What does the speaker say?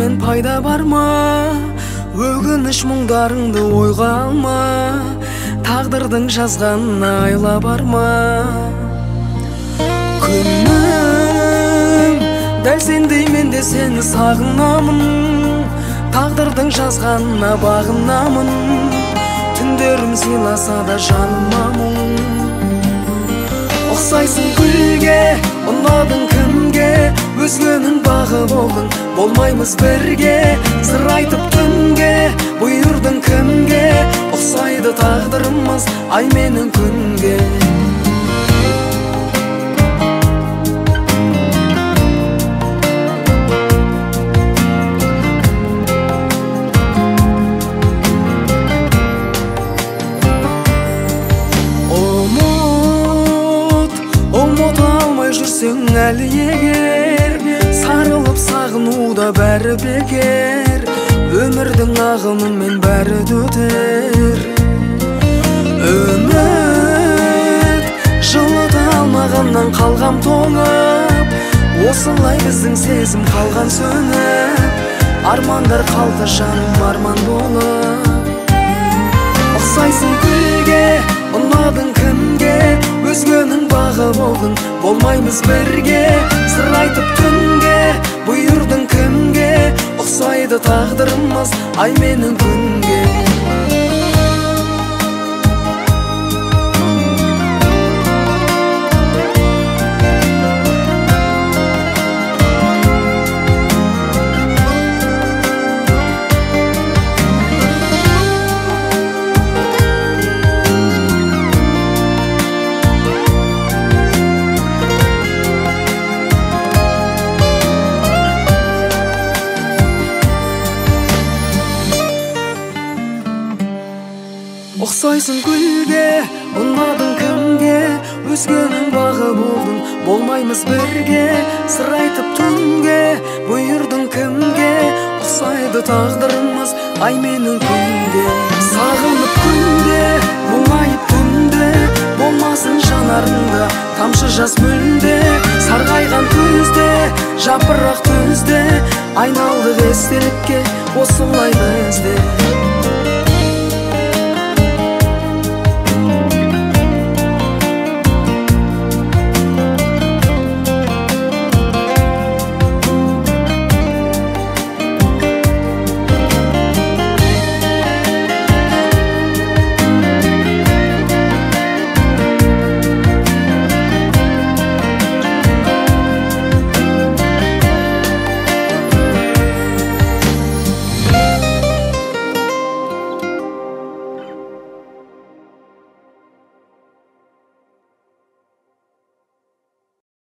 менен пайда барма, өгүнүш мұңдарыңды ойға алма, тағдырдың жазғанына айла барма. Күнім, дәл сендей мен де сені сағынамын, тағдырдың жазғанына бағынамын. Түндерім сыйласа да жаныма мұң. Ұқсайсың гүлге, ұнадың кімге, өзгенің бағы болдың, болмаймыз бірге. Сыр айтып түнге, бұйырдың кімге, ұқсайды тағдырымыз ай менің күнге. Жүрсең әлі егер, сарылып сағынуда бәрі бекер. Өмірдің ағымымен бәрі өтер. Үміт жылыта алмағаннан қалғам тоңып, осылай біздің сезім қалған сөніп. Армандар қалды жаным арман болып. Ұқсайсың гүлге, ұнадың кімге, өзгенің бағы болдың, болмаймыз бірге. Сыр айтып түнге, бұйырдың кімге, ұқсайды тағдырымыз ай менің күнге. Ұқсайсың гүлге, ұнадың кімге, өзгенің бағы болдың, болмаймыз бірге. Сыр айтып түнге, бұйырдың кімге, ұқсайды тағдырымыз ай менің күнге. Сағынып күнде, мұңайып түнде, болмасын жанарында тамшы жас мүлде. Сарғайған күзде, жапырақ түзде, айналдық естелікке осылай бізде.